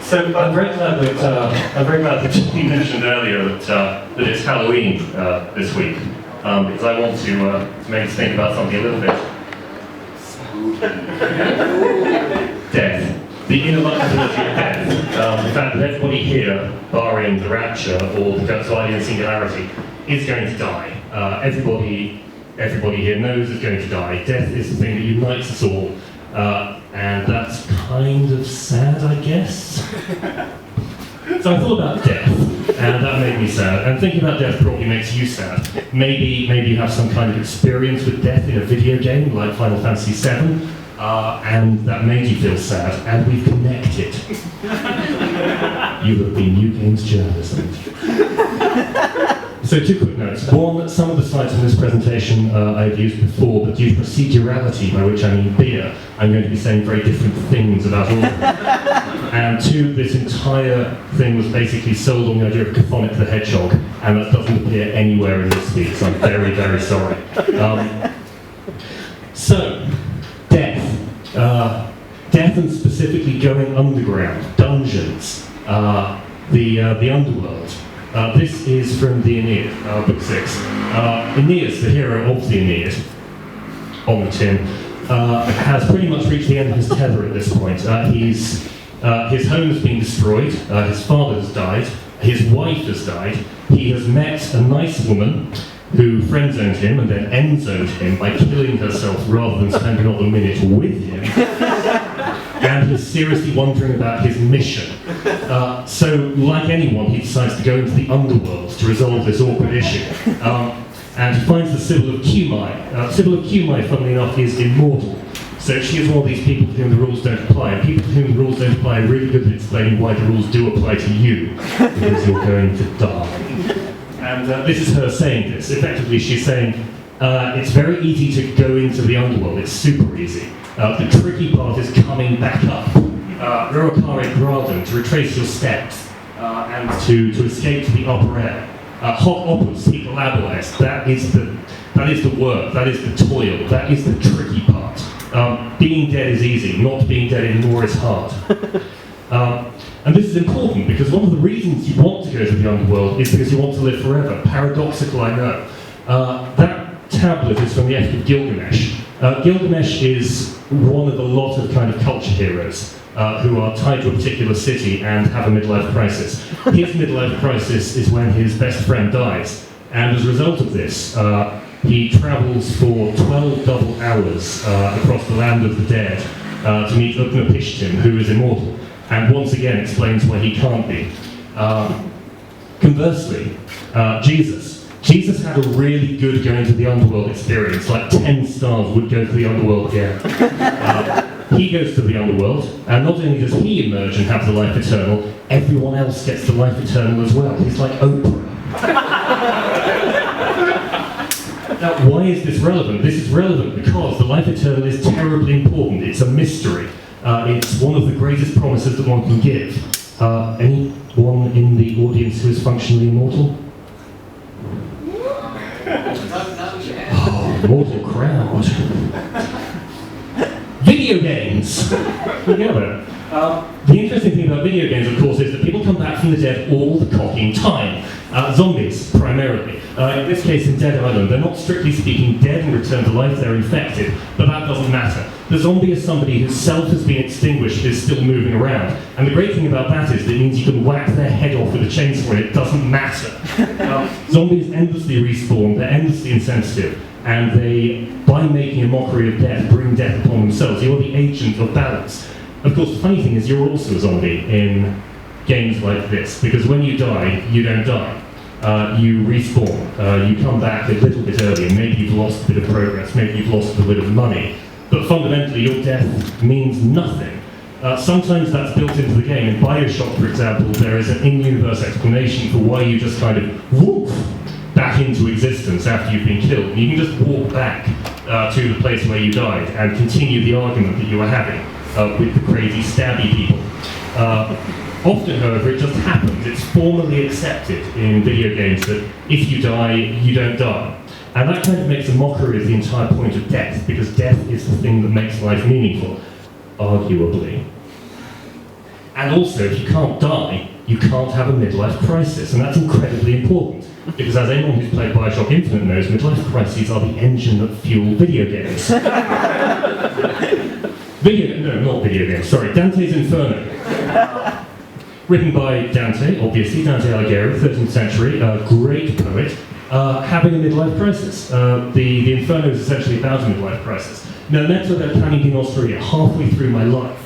So I'm very glad that you mentioned earlier that it's Halloween this week, because I want to make us think about something a little bit. Death. The inevitability of death. The fact that everybody here, barring the rapture or the Goethean singularity, is going to die. Everybody here knows is going to die. Death is the thing that unites us all. And that's kind of sad, I guess. So I thought about death, and that made me sad. And thinking about death probably makes you sad. Maybe you have some kind of experience with death in a video game, like Final Fantasy VII, and that made you feel sad, and we've connected. You have been New Games journalism. So 2 quick notes. One, some of the slides in this presentation I've used before, but due to procedurality, by which I mean beer, I'm going to be saying very different things about all of them. And 2, this entire thing was basically sold on the idea of Chthonic the Hedgehog, and that doesn't appear anywhere in this speech, so I'm very, very sorry. So, death. Death, and specifically going underground, dungeons, the underworld. This is from the Aeneid, book 6. Aeneas, the hero of the Aeneid, on the tin, has pretty much reached the end of his tether at this point. His home has been destroyed, his father has died, his wife has died, he has met a nice woman who friend-zoned him and then end-zoned him by killing herself rather than spending another minute with him. And he's seriously wondering about his mission. So, like anyone, he decides to go into the underworld to resolve this awkward issue. And he finds the Sibyl of Cumae. Sibyl of Cumae, funnily enough, is immortal. So she is one of these people to whom the rules don't apply. And people to whom the rules don't apply are really good at explaining why the rules do apply to you, because you're going to die. And this is her saying this. Effectively, she's saying, it's very easy to go into the underworld. It's super easy. The tricky part is coming back up. Rorocare gradum, to retrace your steps, and to escape to the upper air. Hoc opus, hic laboris, that is the work, that is the toil, that is the tricky part. Being dead is easy, not being dead anymore is hard. And this is important because one of the reasons you want to go to the underworld is because you want to live forever. Paradoxical, I know. That tablet is from the Epic of Gilgamesh. Gilgamesh is one of a lot of kind of culture heroes who are tied to a particular city and have a midlife crisis. His midlife crisis is when his best friend dies, and as a result of this, he travels for 12 double hours across the land of the dead to meet Utnapishtim, who is immortal, and once again explains why he can't be. Conversely, Jesus had a really good going to the underworld experience, like 10 stars would go to the underworld again. He goes to the underworld, and not only does he emerge and have the life eternal, everyone else gets the life eternal as well. He's like Oprah. Now, why is this relevant? This is relevant because the life eternal is terribly important. It's a mystery. It's one of the greatest promises that one can give. Anyone in the audience who is functionally immortal? Oh, mortal crowd. Video games! Together. The interesting thing about video games, of course, is that people come back from the dead all the cocking time. Zombies, primarily. In this case, in Dead Island, they're not strictly speaking dead and return to life, they're infected, but that doesn't matter. The zombie is somebody whose self has been extinguished, is still moving around. And the great thing about that is that it means you can whack their head off with a chainsaw and it doesn't matter. Zombies endlessly respawn, they're endlessly insensitive, and they, by making a mockery of death, bring death upon themselves. You're the agent of balance. Of course, the funny thing is you're also a zombie in games like this, because when you die, you don't die. You respawn, you come back a little bit earlier, maybe you've lost a bit of progress, maybe you've lost a bit of money, but fundamentally your death means nothing. Sometimes that's built into the game. In Bioshock, for example, there is an in-universe explanation for why you just kind of whoop back into existence after you've been killed. And you can just walk back to the place where you died and continue the argument that you were having with the crazy stabby people. Often, however, it just happens. It's formally accepted in video games that if you die, you don't die. And that kind of makes a mockery of the entire point of death, because death is the thing that makes life meaningful, arguably. And also, if you can't die, you can't have a midlife crisis, and that's incredibly important. Because as anyone who's played Bioshock Infinite knows, midlife crises are the engine that fuel video games. Not video games, sorry, Dante's Inferno. Written by Dante, obviously, Dante Alighieri, 13th century, a great poet, having a midlife crisis. The Inferno is essentially about a midlife crisis. No metto del pane di nostria, halfway through my life,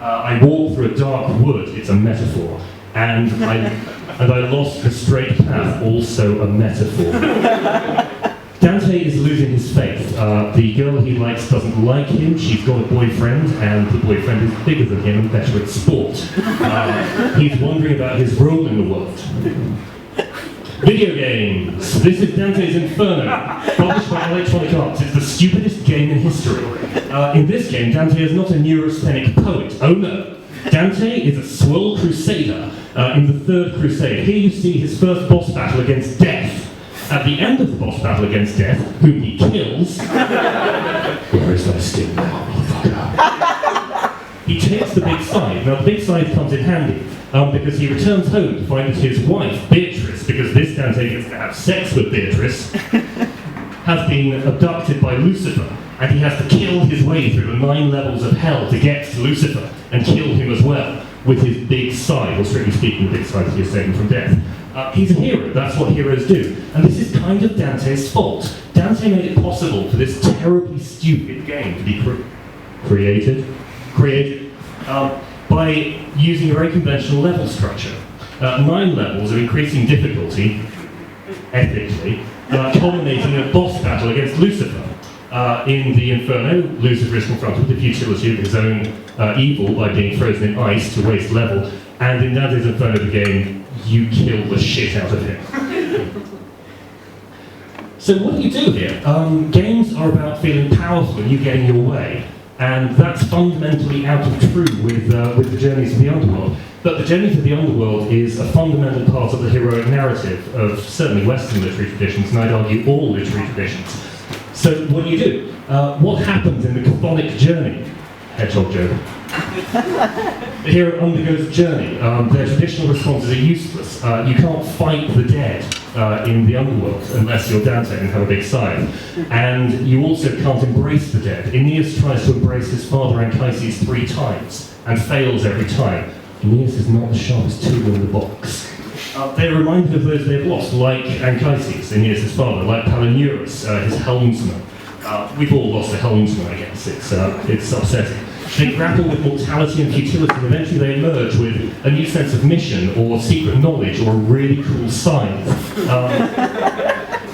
I walk through a dark wood, it's a metaphor, and I lost the straight path, also a metaphor. Dante is losing his faith. The girl he likes doesn't like him, she's got a boyfriend, and the boyfriend is bigger than him and better at sport. He's wondering about his role in the world. Video games. This is Dante's Inferno, published by Electronic Arts. It's the stupidest game in history. In this game, Dante is not a neurasthenic poet. Oh no. Dante is a swole crusader in the Third Crusade. Here you see his first boss battle against Death. At the end of the boss battle against Death, whom he kills... Where is thy sting now, motherfucker? He takes the big scythe. Now, the big scythe comes in handy, because he returns home to find that his wife, Beatrice, because this Dante gets to have sex with Beatrice, has been abducted by Lucifer, and he has to kill his way through the 9 levels of hell to get to Lucifer, and kill him as well, with his big scythe, or strictly speaking, the big scythe he has taken from Death. He's a hero, that's what heroes do. And this is kind of Dante's fault. Dante made it possible for this terribly stupid game to be created by using a very conventional level structure. 9 levels of increasing difficulty, ethically, culminating in a boss battle against Lucifer. In the Inferno, Lucifer is confronted with the futility of his own evil by being frozen in ice to waste level, and in Dante's Inferno, the game, you kill the shit out of him. So what do you do here? Games are about feeling powerful and you getting your way, and that's fundamentally out of true with the journeys of the underworld. But the journey to the underworld is a fundamental part of the heroic narrative of certainly Western literary traditions, and I'd argue all literary traditions. So what do? What happens in the chthonic journey? Hedgehog joke. The hero undergoes a journey. Their traditional responses are useless. You can't fight the dead in the underworld unless you're Dante and have a big scythe. And you also can't embrace the dead. Aeneas tries to embrace his father Anchises 3 times and fails every time. Aeneas is not the sharpest tool in the box. They're reminded of those they've lost, like Anchises, Aeneas' father, like Palinurus, his helmsman. We've all lost a helmsman, I guess. It's upsetting. They grapple with mortality and futility, and eventually they emerge with a new sense of mission, or secret knowledge, or a really cool scythe.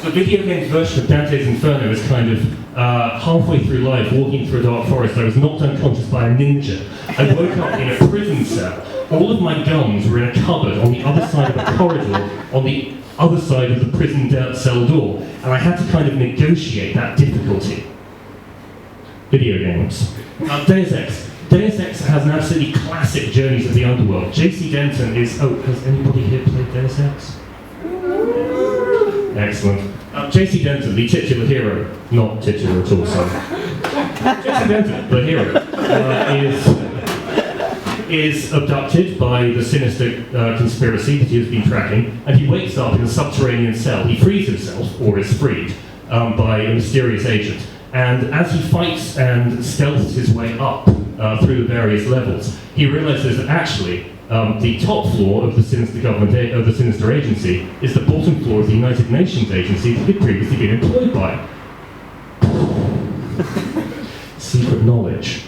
The video game's version of Dante's Inferno is kind of halfway through life, walking through a dark forest. I was knocked unconscious by a ninja. I woke up in a prison cell. All of my guns were in a cupboard on the other side of a corridor, on the other side of the prison cell door, and I had to kind of negotiate that difficulty. Video games. Deus Ex. Deus Ex has an absolutely classic journey to the underworld. J.C. Denton is... Oh, has anybody here played Deus Ex? Excellent. J.C. Denton, the titular hero, not titular at all, sorry. J.C. Denton, the hero, is abducted by the sinister conspiracy that he has been tracking, and he wakes up in a subterranean cell. He frees himself, or is freed, by a mysterious agent. And as he fights and stealths his way up through the various levels, he realizes that actually the top floor of the sinister government, of the sinister agency, is the bottom floor of the United Nations agency that he'd previously been employed by. Secret knowledge.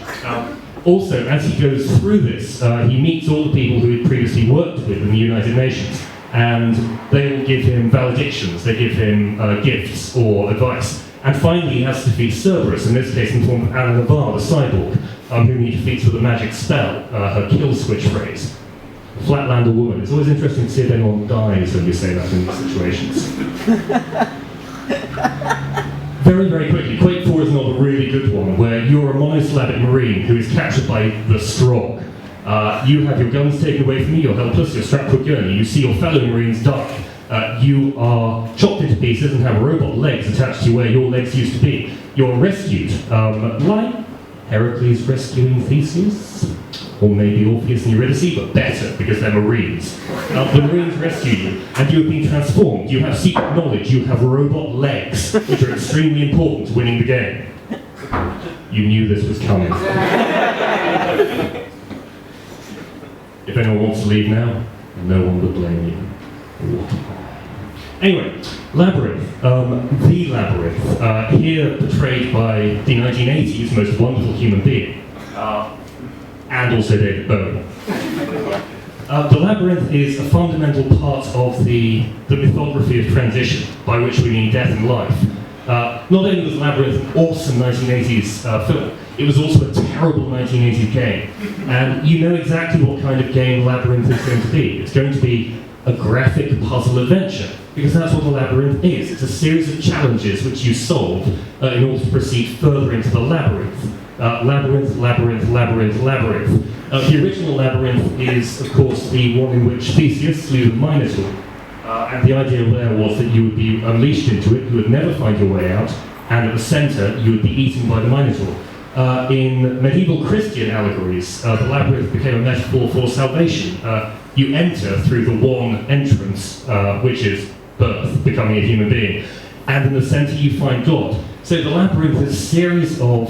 Also, as he goes through this, he meets all the people who he'd previously worked with in the United Nations, and they will give him valedictions, they give him gifts or advice. And finally, he has to defeat Cerberus, in this case in the form of Anna Navarre, the cyborg, whom he defeats with a magic spell, her kill switch phrase. Flatlander woman. It's always interesting to see if anyone dies when you say that in these situations. Very, very quickly, Quake 4 is another really good one, where you're a monosyllabic marine who is captured by the Strog. You have your guns taken away from you, you're helpless, you're strapped to a gurney, you see your fellow marines die. You are chopped into pieces and have robot legs attached to where your legs used to be. You're rescued, like Heracles rescuing Theseus. or maybe Orpheus and Eurydice, but better, because they're Marines. The Marines rescue you, and you have been transformed. You have secret knowledge, you have robot legs, which are extremely important to winning the game. You knew this was coming. If anyone wants to leave now, no one would blame you. Anyway, Labyrinth. The Labyrinth. Here portrayed by the 1980s most wonderful human being. And also David Bowie. The Labyrinth is a fundamental part of the mythography of transition, by which we mean death and life. Not only was Labyrinth an awesome 1980s film, it was also a terrible 1980s game. And you know exactly what kind of game Labyrinth is going to be. It's going to be a graphic puzzle adventure, because that's what a labyrinth is. It's a series of challenges which you solve in order to proceed further into the labyrinth. Labyrinth, labyrinth, labyrinth, labyrinth. The original labyrinth is, of course, the one in which Theseus slew the Minotaur. And the idea there was that you would be unleashed into it, you would never find your way out, and at the centre you would be eaten by the Minotaur. In medieval Christian allegories, the labyrinth became a metaphor for salvation. You enter through the one entrance, which is birth, becoming a human being, and in the centre you find God. So the labyrinth is a series of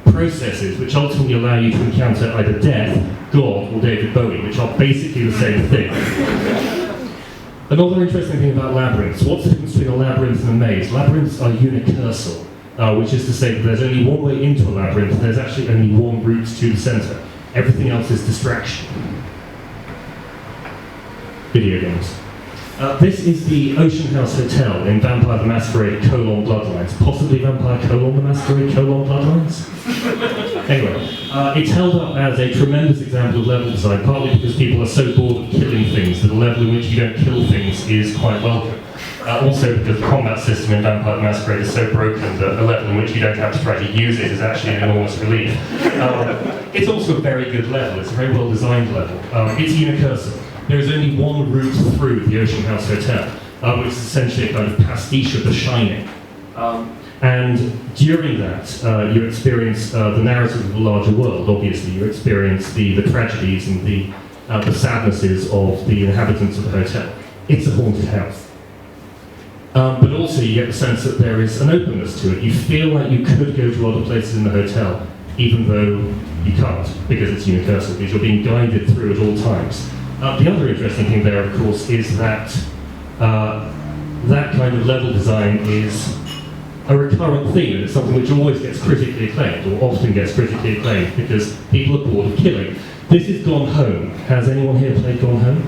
processes which ultimately allow you to encounter either death, God, or David Bowie, which are basically the same thing. Another interesting thing about labyrinths, what's the difference between a labyrinth and a maze? Labyrinths are unicursal, which is to say that there's only one way into a labyrinth, there's actually only one route to the centre. Everything else is distraction. Video games. This is the Ocean House Hotel in Vampire the Masquerade : Bloodlines. Possibly Vampire : the Masquerade : Bloodlines? Anyway, it's held up as a tremendous example of level design, partly because people are so bored of killing things that a level in which you don't kill things is quite welcome. Also because the combat system in Vampire the Masquerade is so broken that a level in which you don't have to try to use it is actually an enormous relief. It's also a very good level, it's a very well designed level. It's unicursal. There is only one route through the Ocean House Hotel, which is essentially a kind of pastiche of The Shining. And during that, you experience the narrative of the larger world. Obviously, you experience the tragedies and the sadnesses of the inhabitants of the hotel. It's a haunted house. But also, you get the sense that there is an openness to it. You feel like you could go to other places in the hotel, even though you can't, because it's unicursal, because you're being guided through at all times. The other interesting thing there, of course, is that that kind of level design is a recurrent theme, and it's something which always gets critically acclaimed, or often gets critically acclaimed, because people are bored of killing. This is Gone Home. Has anyone here played Gone Home?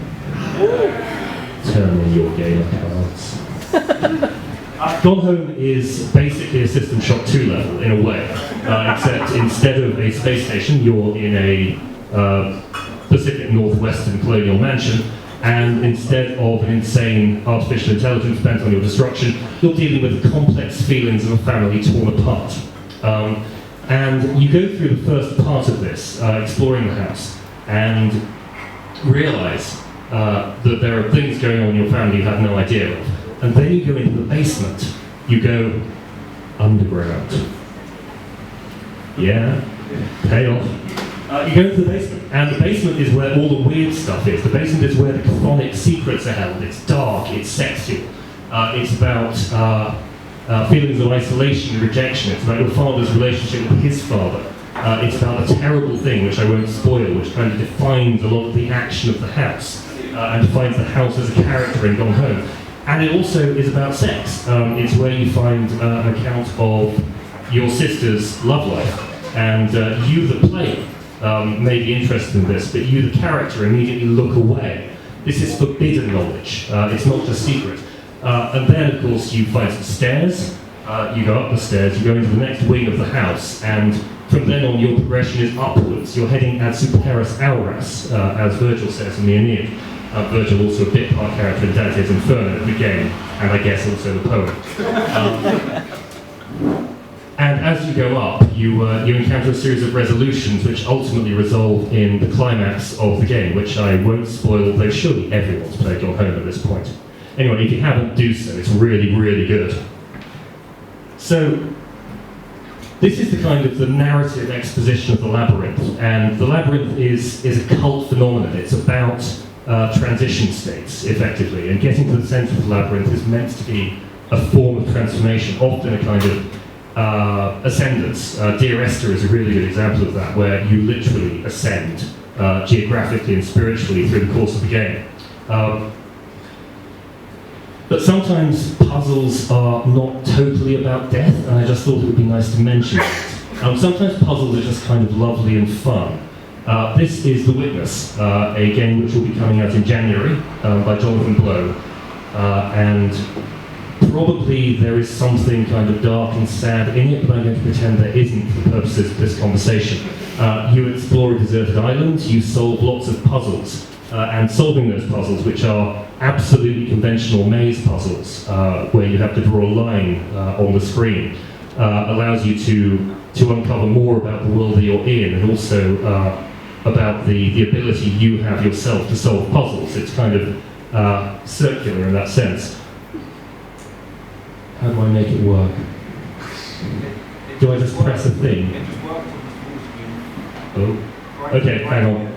Turn in your gamer cards. Gone Home is basically a System Shock 2 level, in a way, except instead of a space station, you're in a Pacific Northwestern colonial mansion, and instead of an insane artificial intelligence bent on your destruction, you're dealing with the complex feelings of a family torn apart. And you go through the first part of this, exploring the house, and realise that there are things going on in your family you have no idea of. And then you go into the basement. You go underground. Yeah, pay off. You go into the basement, and the basement is where all the weird stuff is. The basement is where the chthonic secrets are held. It's dark, it's sexual. It's about feelings of isolation and rejection. It's about your father's relationship with his father. It's about a terrible thing, which I won't spoil, which kind of defines a lot of the action of the house, and defines the house as a character in Gone Home. And it also is about sex. It's where you find an account of your sister's love life, and you, the player, may be interested in this, but you, the character, immediately look away. This is forbidden knowledge. It's not just secret. And then, of course, you find some stairs. You go up the stairs. You go into the next wing of the house, and from then on, your progression is upwards. You're heading ad supereris auras, as Virgil says in the Aeneid. Virgil, also a bit part character in Dante's Inferno, the game, and I guess also the poem. And as you go up, you encounter a series of resolutions which ultimately resolve in the climax of the game, which I won't spoil, though surely everyone's played Gone Home at this point. Anyway, if you haven't, do so. It's really, really good. So, this is the kind of the narrative exposition of the labyrinth, and the labyrinth is a cult phenomenon. It's about transition states, effectively, and getting to the centre of the labyrinth is meant to be a form of transformation, often a kind of ascendance. Dear Esther is a really good example of that, where you literally ascend geographically and spiritually through the course of the game. But sometimes puzzles are not totally about death, and I just thought it would be nice to mention that. Sometimes puzzles are just kind of lovely and fun. This is The Witness, a game which will be coming out in January by Jonathan Blow, and probably there is something kind of dark and sad in it, but I'm going to pretend there isn't for the purposes of this conversation. You explore a deserted island, you solve lots of puzzles, and solving those puzzles, which are absolutely conventional maze puzzles, where you have to draw a line on the screen, allows you to uncover more about the world that you're in, and also about the ability you have yourself to solve puzzles. It's kind of circular in that sense. How do I make it work? Do I just press a thing? Oh. Okay, hang on.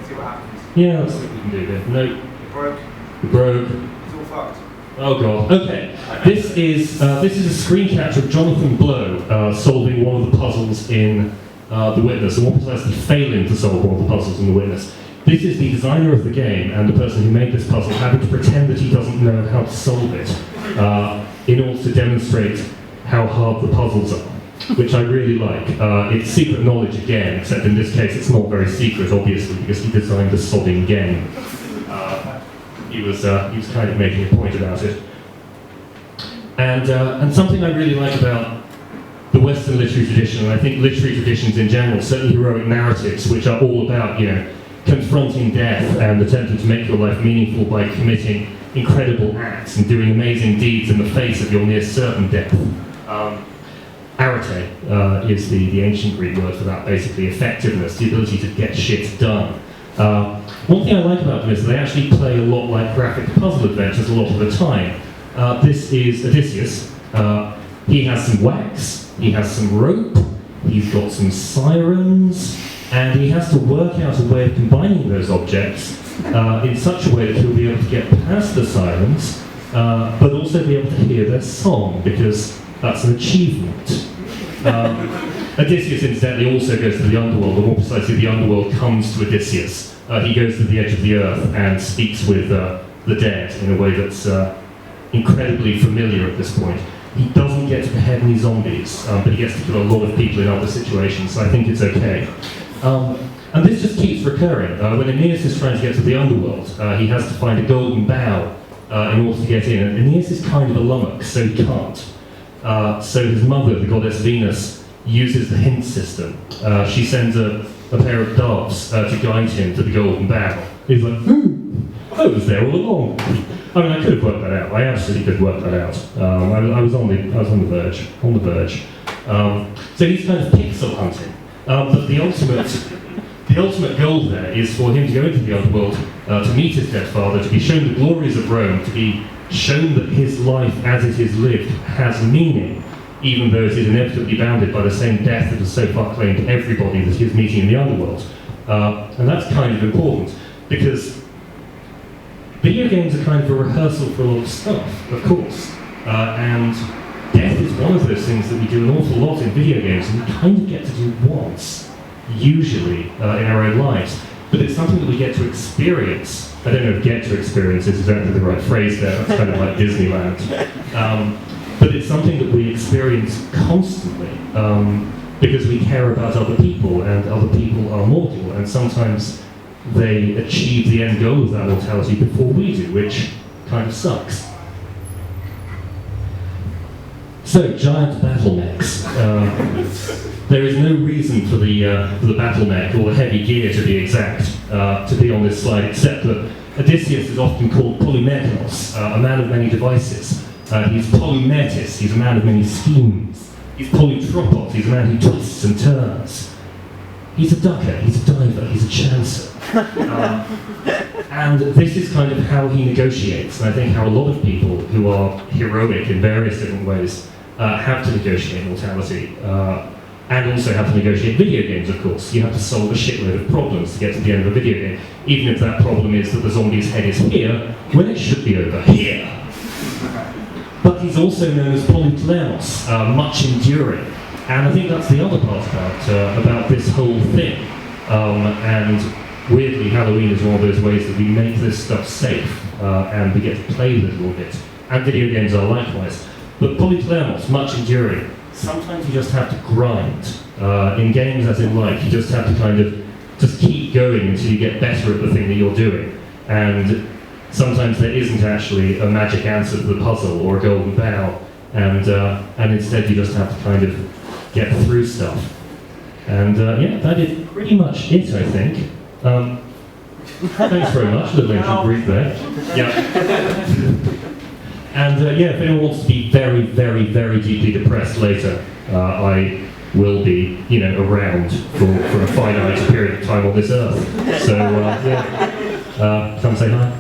Yeah, let's see what we can do here. No. It broke. It's all fucked. Oh god. Okay. This is a screen capture of Jonathan Blow solving one of the puzzles in The Witness, and more precisely failing to solve one of the puzzles in The Witness. This is the designer of the game and the person who made this puzzle having to pretend that he doesn't know how to solve it in order to demonstrate how hard the puzzles are, which I really like. It's secret knowledge again, except in this case it's not very secret, obviously, because he designed the sodding game. He was kind of making a point about it. And something I really like about the Western literary tradition, and I think literary traditions in general, certainly heroic narratives, which are all about, confronting death and attempting to make your life meaningful by committing incredible acts and doing amazing deeds in the face of your near certain death. Arete is the ancient Greek word for that, basically effectiveness, the ability to get shit done. One thing I like about them is they actually play a lot like graphic puzzle adventures a lot of the time. This is Odysseus. He has some wax, he has some rope, he's got some sirens, and he has to work out a way of combining those objects in such a way that he'll be able to get past the sirens, but also be able to hear their song, because that's an achievement. Odysseus, incidentally, also goes to the underworld, or more precisely, the underworld comes to Odysseus. He goes to the edge of the earth and speaks with the dead in a way that's incredibly familiar at this point. He doesn't get to behead any zombies, but he gets to kill a lot of people in other situations, so I think it's okay. And this just keeps recurring. When Aeneas is trying to get to the underworld, he has to find a golden bough in order to get in. And Aeneas is kind of a lummox, so he can't. So his mother, the goddess Venus, uses the hint system. She sends a pair of doves to guide him to the golden bough. He's like, I was there all along. I mean, I could have worked that out. I absolutely could work that out. I was on the verge. So he's kind of pixel hunting. But the ultimate goal there is for him to go into the underworld, to meet his dead father, to be shown the glories of Rome, to be shown that his life as it is lived has meaning, even though it is inevitably bounded by the same death that has so far claimed everybody that he is meeting in the underworld. And that's kind of important, because video games are kind of a rehearsal for a lot of stuff, of course. And death is one of those things that we do an awful lot in video games, and we kind of get to do once, usually, in our own lives. But it's something that we get to experience. I don't know if "get to experience" is exactly the right phrase there, that's kind of like Disneyland. But it's something that we experience constantly, because we care about other people, and other people are mortal, and sometimes they achieve the end goal of that mortality before we do, which kind of sucks. So, giant battle mechs. There is no reason for the battle mech, or the heavy gear to be exact, to be on this slide, except that Odysseus is often called Polymetos, a man of many devices. He's Polymetis, he's a man of many schemes. He's Polytropos, he's a man who twists and turns. He's a ducker, he's a diver, he's a chancer. And this is kind of how he negotiates, and I think how a lot of people who are heroic in various different ways have to negotiate mortality. and also have to negotiate video games, of course. You have to solve a shitload of problems to get to the end of a video game, even if that problem is that the zombie's head is here, when it should be over here. But he's also known as Polytlemos, much enduring. And I think that's the other part about this whole thing. And weirdly, Halloween is one of those ways that we make this stuff safe, and we get to play with it a little bit. And video games are likewise. But Polytlemos, much enduring. Sometimes you just have to grind. In games, as in life, you just have to kind of just keep going until you get better at the thing that you're doing. And sometimes there isn't actually a magic answer to the puzzle or a golden bow, and instead you just have to kind of get through stuff. And yeah, that is pretty much it, I think. Thanks very much, little ancient Greek there. Yeah. And yeah, if anyone wants to be very, very, very deeply depressed later, I will be, around for a finite period of time on this earth. So yeah, come say hi.